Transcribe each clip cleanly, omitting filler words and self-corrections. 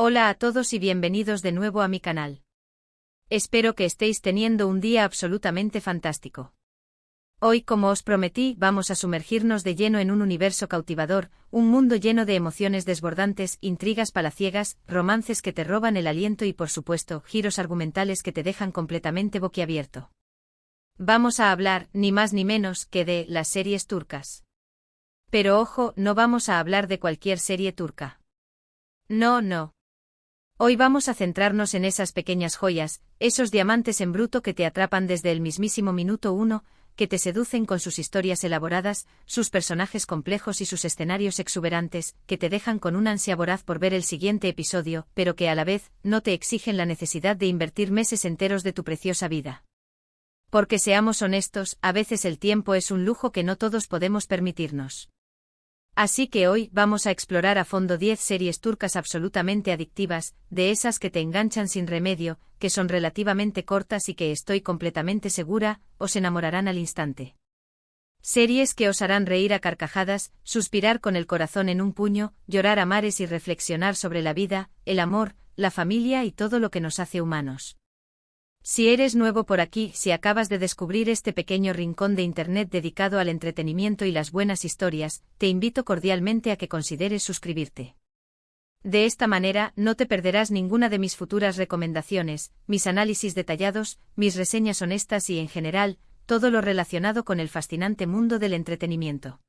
Hola a todos y bienvenidos de nuevo a mi canal. Espero que estéis teniendo un día absolutamente fantástico. Hoy, como os prometí, vamos a sumergirnos de lleno en un universo cautivador, un mundo lleno de emociones desbordantes, intrigas palaciegas, romances que te roban el aliento y, por supuesto, giros argumentales que te dejan completamente boquiabierto. Vamos a hablar, ni más ni menos, que de las series turcas. Pero ojo, no vamos a hablar de cualquier serie turca. No. Hoy vamos a centrarnos en esas pequeñas joyas, esos diamantes en bruto que te atrapan desde el mismísimo minuto uno, que te seducen con sus historias elaboradas, sus personajes complejos y sus escenarios exuberantes, que te dejan con una ansia voraz por ver el siguiente episodio, pero que a la vez no te exigen la necesidad de invertir meses enteros de tu preciosa vida. Porque seamos honestos, a veces el tiempo es un lujo que no todos podemos permitirnos. Así que hoy vamos a explorar a fondo 10 series turcas absolutamente adictivas, de esas que te enganchan sin remedio, que son relativamente cortas y que estoy completamente segura, os enamorarán al instante. Series que os harán reír a carcajadas, suspirar con el corazón en un puño, llorar a mares y reflexionar sobre la vida, el amor, la familia y todo lo que nos hace humanos. Si eres nuevo por aquí, si acabas de descubrir este pequeño rincón de Internet dedicado al entretenimiento y las buenas historias, te invito cordialmente a que consideres suscribirte. De esta manera, no te perderás ninguna de mis futuras recomendaciones, mis análisis detallados, mis reseñas honestas y, en general, todo lo relacionado con el fascinante mundo del entretenimiento.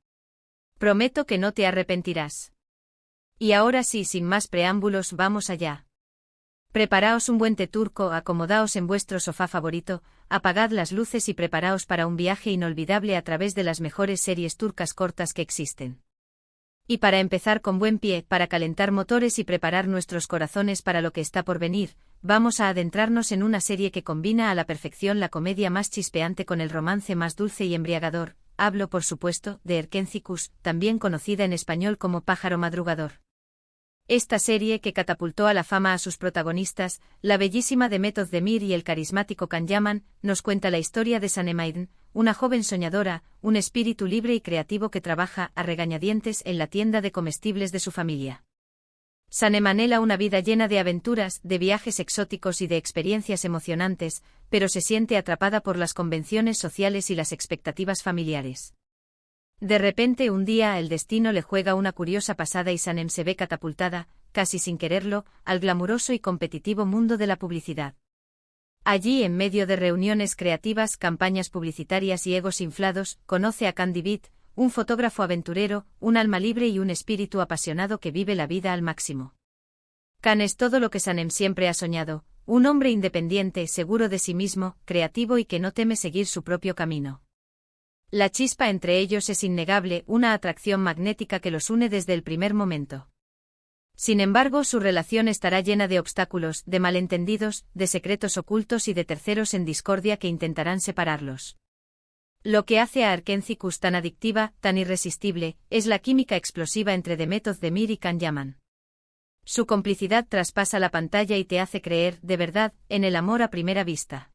Prometo que no te arrepentirás. Y ahora sí, sin más preámbulos, vamos allá. Preparaos un buen té turco, acomodaos en vuestro sofá favorito, apagad las luces y preparaos para un viaje inolvidable a través de las mejores series turcas cortas que existen. Y para empezar con buen pie, para calentar motores y preparar nuestros corazones para lo que está por venir, vamos a adentrarnos en una serie que combina a la perfección la comedia más chispeante con el romance más dulce y embriagador. Hablo, por supuesto, de Erkenzicus, también conocida en español como Pájaro Madrugador. Esta serie que catapultó a la fama a sus protagonistas, la bellísima Demet Özdemir y el carismático Can Yaman, nos cuenta la historia de Sanem Aydın, una joven soñadora, un espíritu libre y creativo que trabaja a regañadientes en la tienda de comestibles de su familia. Sanem anhela una vida llena de aventuras, de viajes exóticos y de experiencias emocionantes, pero se siente atrapada por las convenciones sociales y las expectativas familiares. De repente un día el destino le juega una curiosa pasada y Sanem se ve catapultada, casi sin quererlo, al glamuroso y competitivo mundo de la publicidad. Allí, en medio de reuniones creativas, campañas publicitarias y egos inflados, conoce a Can Divit, un fotógrafo aventurero, un alma libre y un espíritu apasionado que vive la vida al máximo. Can es todo lo que Sanem siempre ha soñado, un hombre independiente, seguro de sí mismo, creativo y que no teme seguir su propio camino. La chispa entre ellos es innegable, una atracción magnética que los une desde el primer momento. Sin embargo, su relación estará llena de obstáculos, de malentendidos, de secretos ocultos y de terceros en discordia que intentarán separarlos. Lo que hace a Erkenzicus tan adictiva, tan irresistible, es la química explosiva entre Demet Özdemir y Can Yaman. Su complicidad traspasa la pantalla y te hace creer, de verdad, en el amor a primera vista.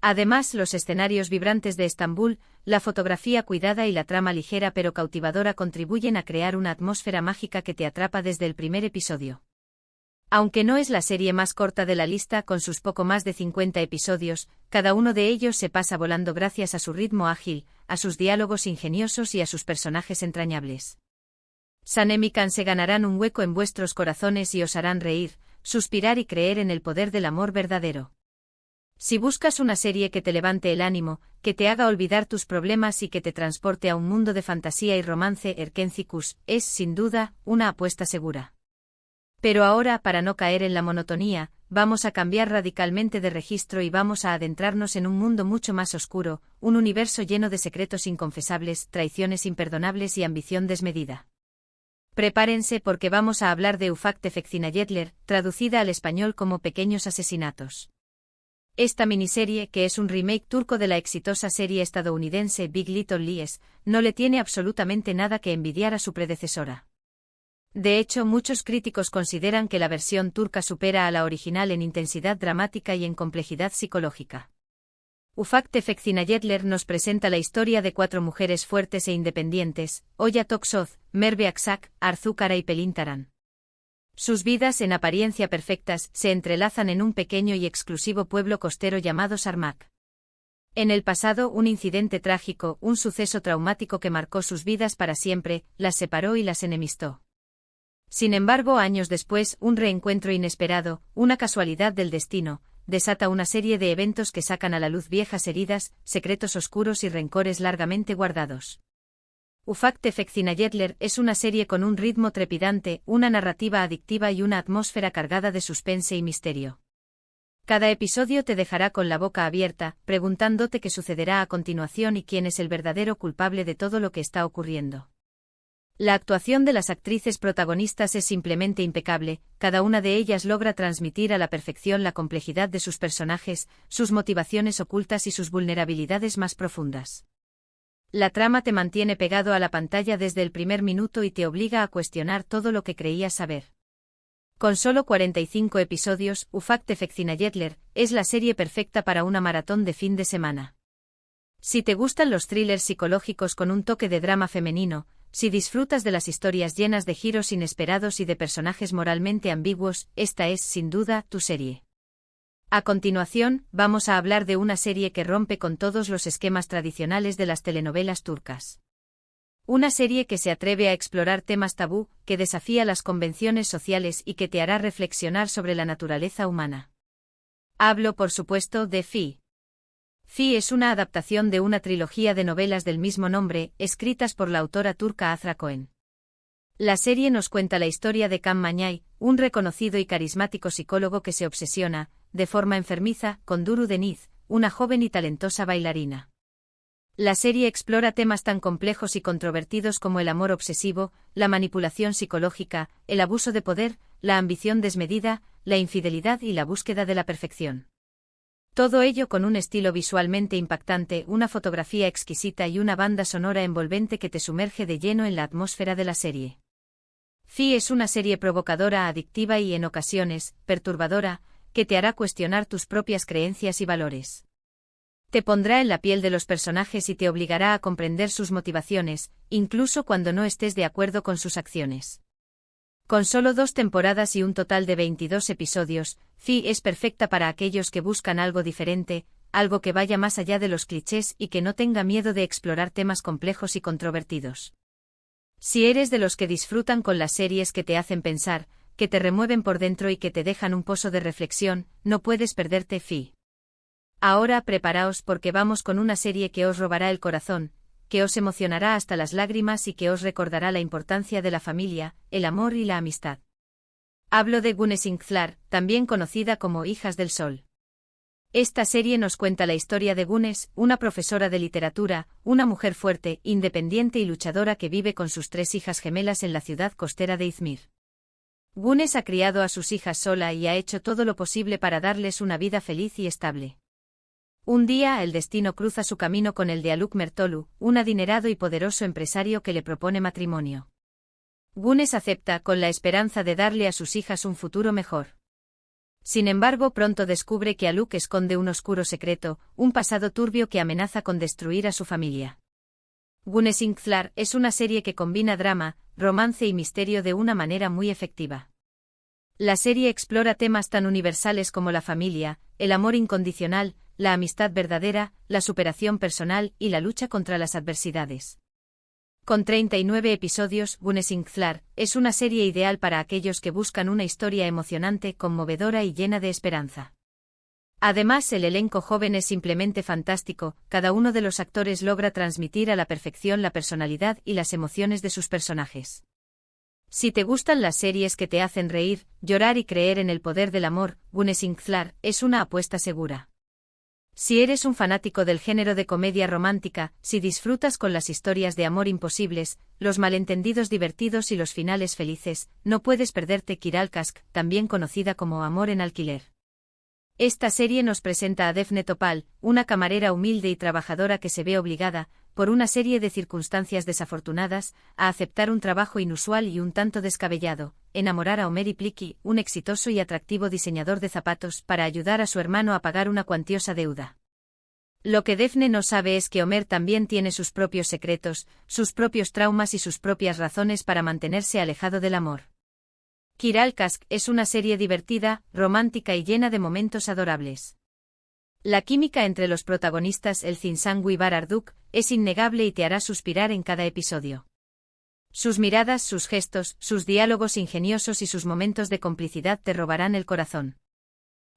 Además, los escenarios vibrantes de Estambul, la fotografía cuidada y la trama ligera pero cautivadora contribuyen a crear una atmósfera mágica que te atrapa desde el primer episodio. Aunque no es la serie más corta de la lista, con sus poco más de 50 episodios, cada uno de ellos se pasa volando gracias a su ritmo ágil, a sus diálogos ingeniosos y a sus personajes entrañables. Sanem y Can se ganarán un hueco en vuestros corazones y os harán reír, suspirar y creer en el poder del amor verdadero. Si buscas una serie que te levante el ánimo, que te haga olvidar tus problemas y que te transporte a un mundo de fantasía y romance, Erkenzicus es, sin duda, una apuesta segura. Pero ahora, para no caer en la monotonía, vamos a cambiar radicalmente de registro y vamos a adentrarnos en un mundo mucho más oscuro, un universo lleno de secretos inconfesables, traiciones imperdonables y ambición desmedida. Prepárense porque vamos a hablar de Ufak Tefek Cinayetler, traducida al español como Pequeños Asesinatos. Esta miniserie, que es un remake turco de la exitosa serie estadounidense Big Little Lies, no le tiene absolutamente nada que envidiar a su predecesora. De hecho, muchos críticos consideran que la versión turca supera a la original en intensidad dramática y en complejidad psicológica. Ufak Tefek Cinayetler nos presenta la historia de 4 mujeres fuertes e independientes, Oya Toksoz, Merve Aksak, Arzu Kara y Pelin Taran. Sus vidas, en apariencia perfectas, se entrelazan en un pequeño y exclusivo pueblo costero llamado Sarmak. En el pasado, un incidente trágico, un suceso traumático que marcó sus vidas para siempre, las separó y las enemistó. Sin embargo, años después, un reencuentro inesperado, una casualidad del destino, desata una serie de eventos que sacan a la luz viejas heridas, secretos oscuros y rencores largamente guardados. Ufak Tefek Zinayetler es una serie con un ritmo trepidante, una narrativa adictiva y una atmósfera cargada de suspense y misterio. Cada episodio te dejará con la boca abierta, preguntándote qué sucederá a continuación y quién es el verdadero culpable de todo lo que está ocurriendo. La actuación de las actrices protagonistas es simplemente impecable, cada una de ellas logra transmitir a la perfección la complejidad de sus personajes, sus motivaciones ocultas y sus vulnerabilidades más profundas. La trama te mantiene pegado a la pantalla desde el primer minuto y te obliga a cuestionar todo lo que creías saber. Con solo 45 episodios, Ufak Tefek Zinayetler es la serie perfecta para una maratón de fin de semana. Si te gustan los thrillers psicológicos con un toque de drama femenino, si disfrutas de las historias llenas de giros inesperados y de personajes moralmente ambiguos, esta es, sin duda, tu serie. A continuación, vamos a hablar de una serie que rompe con todos los esquemas tradicionales de las telenovelas turcas. Una serie que se atreve a explorar temas tabú, que desafía las convenciones sociales y que te hará reflexionar sobre la naturaleza humana. Hablo, por supuesto, de Fi. Fi es una adaptación de una trilogía de novelas del mismo nombre, escritas por la autora turca Azra Cohen. La serie nos cuenta la historia de Kan Mañay, un reconocido y carismático psicólogo que se obsesiona, de forma enfermiza, con Duru Deniz, una joven y talentosa bailarina. La serie explora temas tan complejos y controvertidos como el amor obsesivo, la manipulación psicológica, el abuso de poder, la ambición desmedida, la infidelidad y la búsqueda de la perfección. Todo ello con un estilo visualmente impactante, una fotografía exquisita y una banda sonora envolvente que te sumerge de lleno en la atmósfera de la serie. Fi es una serie provocadora, adictiva y, en ocasiones, perturbadora, que te hará cuestionar tus propias creencias y valores. Te pondrá en la piel de los personajes y te obligará a comprender sus motivaciones, incluso cuando no estés de acuerdo con sus acciones. Con solo 2 temporadas y un total de 22 episodios, Fi es perfecta para aquellos que buscan algo diferente, algo que vaya más allá de los clichés y que no tenga miedo de explorar temas complejos y controvertidos. Si eres de los que disfrutan con las series que te hacen pensar, que te remueven por dentro y que te dejan un pozo de reflexión, no puedes perderte Fi. Ahora preparaos porque vamos con una serie que os robará el corazón, que os emocionará hasta las lágrimas y que os recordará la importancia de la familia, el amor y la amistad. Hablo de Güneş Inkthlar, también conocida como Hijas del Sol. Esta serie nos cuenta la historia de Güneş, una profesora de literatura, una mujer fuerte, independiente y luchadora que vive con sus 3 hijas gemelas en la ciudad costera de Izmir. Güneş ha criado a sus hijas sola y ha hecho todo lo posible para darles una vida feliz y estable. Un día el destino cruza su camino con el de Haluk Mertolu, un adinerado y poderoso empresario que le propone matrimonio. Güneş acepta con la esperanza de darle a sus hijas un futuro mejor. Sin embargo, pronto descubre que Haluk esconde un oscuro secreto, un pasado turbio que amenaza con destruir a su familia. Güneş Inkthlar es una serie que combina drama, romance y misterio de una manera muy efectiva. La serie explora temas tan universales como la familia, el amor incondicional, la amistad verdadera, la superación personal y la lucha contra las adversidades. Con 39 episodios, Güneş Inkthlar es una serie ideal para aquellos que buscan una historia emocionante, conmovedora y llena de esperanza. Además, el elenco joven es simplemente fantástico, cada uno de los actores logra transmitir a la perfección la personalidad y las emociones de sus personajes. Si te gustan las series que te hacen reír, llorar y creer en el poder del amor, Güneş Inkthlar es una apuesta segura. Si eres un fanático del género de comedia romántica, si disfrutas con las historias de amor imposibles, los malentendidos divertidos y los finales felices, no puedes perderte Kiral Kask, también conocida como Amor en alquiler. Esta serie nos presenta a Defne Topal, una camarera humilde y trabajadora que se ve obligada, por una serie de circunstancias desafortunadas, a aceptar un trabajo inusual y un tanto descabellado, enamorar a Omer Ipliki, un exitoso y atractivo diseñador de zapatos, para ayudar a su hermano a pagar una cuantiosa deuda. Lo que Defne no sabe es que Omer también tiene sus propios secretos, sus propios traumas y sus propias razones para mantenerse alejado del amor. Kiral Kask es una serie divertida, romántica y llena de momentos adorables. La química entre los protagonistas Elçin Sangu y Bar Arduk es innegable y te hará suspirar en cada episodio. Sus miradas, sus gestos, sus diálogos ingeniosos y sus momentos de complicidad te robarán el corazón.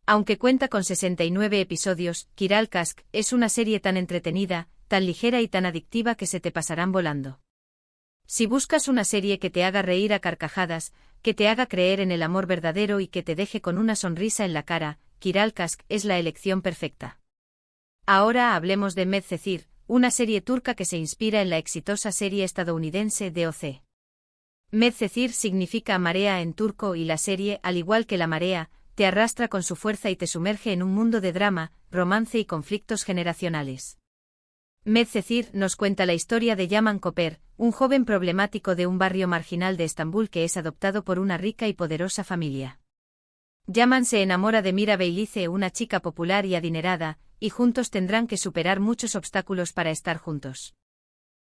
Aunque cuenta con 69 episodios, Kiral Kask es una serie tan entretenida, tan ligera y tan adictiva que se te pasarán volando. Si buscas una serie que te haga reír a carcajadas, que te haga creer en el amor verdadero y que te deje con una sonrisa en la cara, Kiral Kask es la elección perfecta. Ahora hablemos de Medcezir, una serie turca que se inspira en la exitosa serie estadounidense DOC. Medcezir significa marea en turco y la serie, al igual que la marea, te arrastra con su fuerza y te sumerge en un mundo de drama, romance y conflictos generacionales. Medcezir nos cuenta la historia de Yaman Koper, un joven problemático de un barrio marginal de Estambul que es adoptado por una rica y poderosa familia. Yaman se enamora de Mira Beylice, una chica popular y adinerada, y juntos tendrán que superar muchos obstáculos para estar juntos.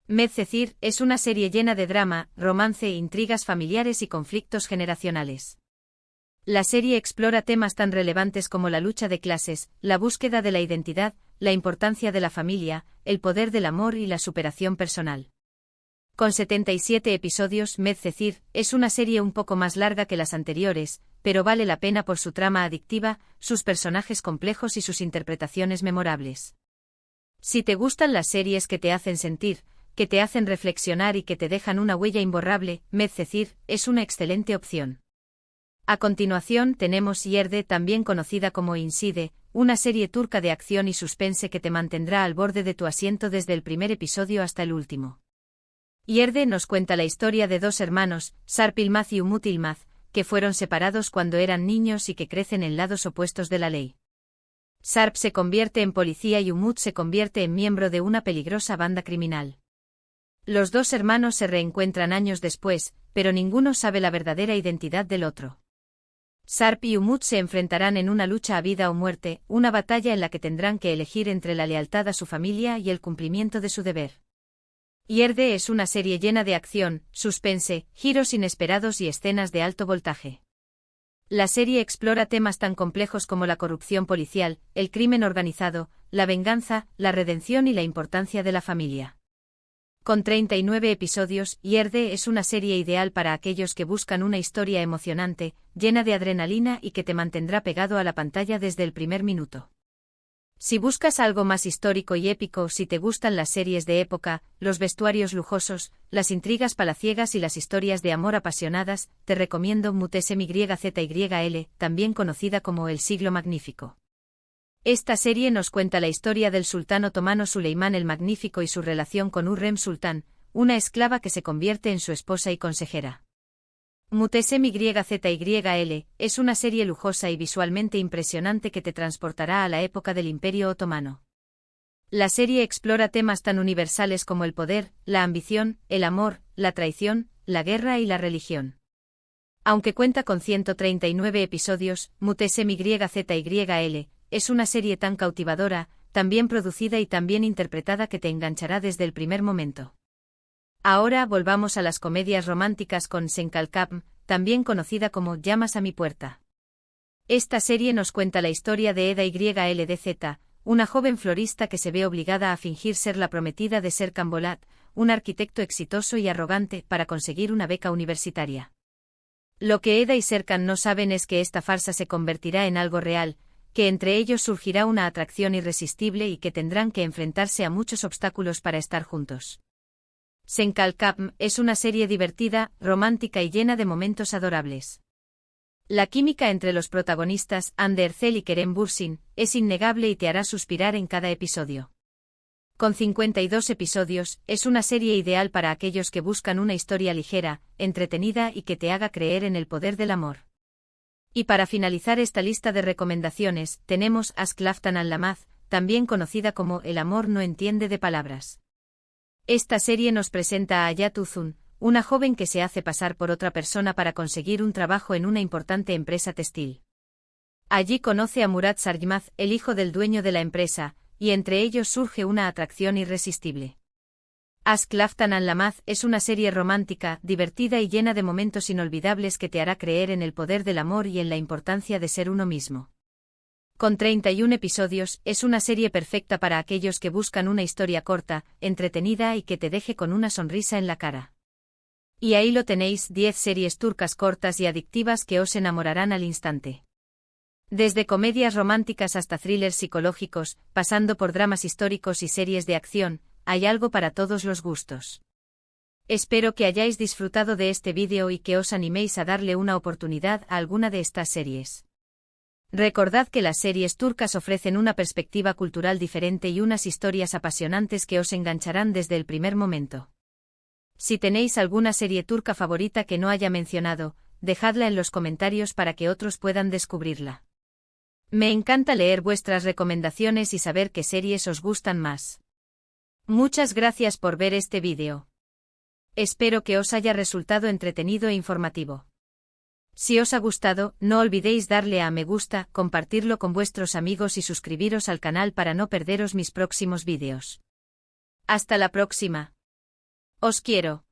Medcezir es una serie llena de drama, romance, intrigas familiares y conflictos generacionales. La serie explora temas tan relevantes como la lucha de clases, la búsqueda de la identidad, la importancia de la familia, el poder del amor y la superación personal. Con 77 episodios, Medcezir es una serie un poco más larga que las anteriores, pero vale la pena por su trama adictiva, sus personajes complejos y sus interpretaciones memorables. Si te gustan las series que te hacen sentir, que te hacen reflexionar y que te dejan una huella imborrable, Medcezir es una excelente opción. A continuación tenemos Yerde, también conocida como Inside, una serie turca de acción y suspense que te mantendrá al borde de tu asiento desde el primer episodio hasta el último. Yerde nos cuenta la historia de dos hermanos, Sarp Yılmaz y Umut Yılmaz, que fueron separados cuando eran niños y que crecen en lados opuestos de la ley. Sarp se convierte en policía y Umut se convierte en miembro de una peligrosa banda criminal. Los dos hermanos se reencuentran años después, pero ninguno sabe la verdadera identidad del otro. Sarp y Umut se enfrentarán en una lucha a vida o muerte, una batalla en la que tendrán que elegir entre la lealtad a su familia y el cumplimiento de su deber. Yerde es una serie llena de acción, suspense, giros inesperados y escenas de alto voltaje. La serie explora temas tan complejos como la corrupción policial, el crimen organizado, la venganza, la redención y la importancia de la familia. Con 39 episodios, Yerde es una serie ideal para aquellos que buscan una historia emocionante, llena de adrenalina y que te mantendrá pegado a la pantalla desde el primer minuto. Si buscas algo más histórico y épico, si te gustan las series de época, los vestuarios lujosos, las intrigas palaciegas y las historias de amor apasionadas, te recomiendo MyZYL, también conocida como El Siglo Magnífico. Esta serie nos cuenta la historia del sultán otomano Suleimán el Magnífico y su relación con Hürrem Sultán, una esclava que se convierte en su esposa y consejera. MyZYL es una serie lujosa y visualmente impresionante que te transportará a la época del Imperio Otomano. La serie explora temas tan universales como el poder, la ambición, el amor, la traición, la guerra y la religión. Aunque cuenta con 139 episodios, MyZYL es una serie tan cautivadora, tan bien producida y tan bien interpretada que te enganchará desde el primer momento. Ahora volvamos a las comedias románticas con Sen Kalkapm, también conocida como Llamas a mi puerta. Esta serie nos cuenta la historia de Eda YLDZ, una joven florista que se ve obligada a fingir ser la prometida de Serkan Bolat, un arquitecto exitoso y arrogante, para conseguir una beca universitaria. Lo que Eda y Serkan no saben es que esta farsa se convertirá en algo real, que entre ellos surgirá una atracción irresistible y que tendrán que enfrentarse a muchos obstáculos para estar juntos. Sen Kalkapm es una serie divertida, romántica y llena de momentos adorables. La química entre los protagonistas, Hande Erçel y Kerem Bürsin, es innegable y te hará suspirar en cada episodio. Con 52 episodios, es una serie ideal para aquellos que buscan una historia ligera, entretenida y que te haga creer en el poder del amor. Y para finalizar esta lista de recomendaciones, tenemos Aşk Laftan Anlamaz, también conocida como El amor no entiende de palabras. Esta serie nos presenta a Hayat Uzun, una joven que se hace pasar por otra persona para conseguir un trabajo en una importante empresa textil. Allí conoce a Murat Sarjmaz, el hijo del dueño de la empresa, y entre ellos surge una atracción irresistible. Ask Laftan and Lamaz es una serie romántica, divertida y llena de momentos inolvidables que te hará creer en el poder del amor y en la importancia de ser uno mismo. Con 31 episodios, es una serie perfecta para aquellos que buscan una historia corta, entretenida y que te deje con una sonrisa en la cara. Y ahí lo tenéis, 10 series turcas cortas y adictivas que os enamorarán al instante. Desde comedias románticas hasta thrillers psicológicos, pasando por dramas históricos y series de acción, hay algo para todos los gustos. Espero que hayáis disfrutado de este vídeo y que os animéis a darle una oportunidad a alguna de estas series. Recordad que las series turcas ofrecen una perspectiva cultural diferente y unas historias apasionantes que os engancharán desde el primer momento. Si tenéis alguna serie turca favorita que no haya mencionado, dejadla en los comentarios para que otros puedan descubrirla. Me encanta leer vuestras recomendaciones y saber qué series os gustan más. Muchas gracias por ver este vídeo. Espero que os haya resultado entretenido e informativo. Si os ha gustado, no olvidéis darle a me gusta, compartirlo con vuestros amigos y suscribiros al canal para no perderos mis próximos vídeos. Hasta la próxima. Os quiero.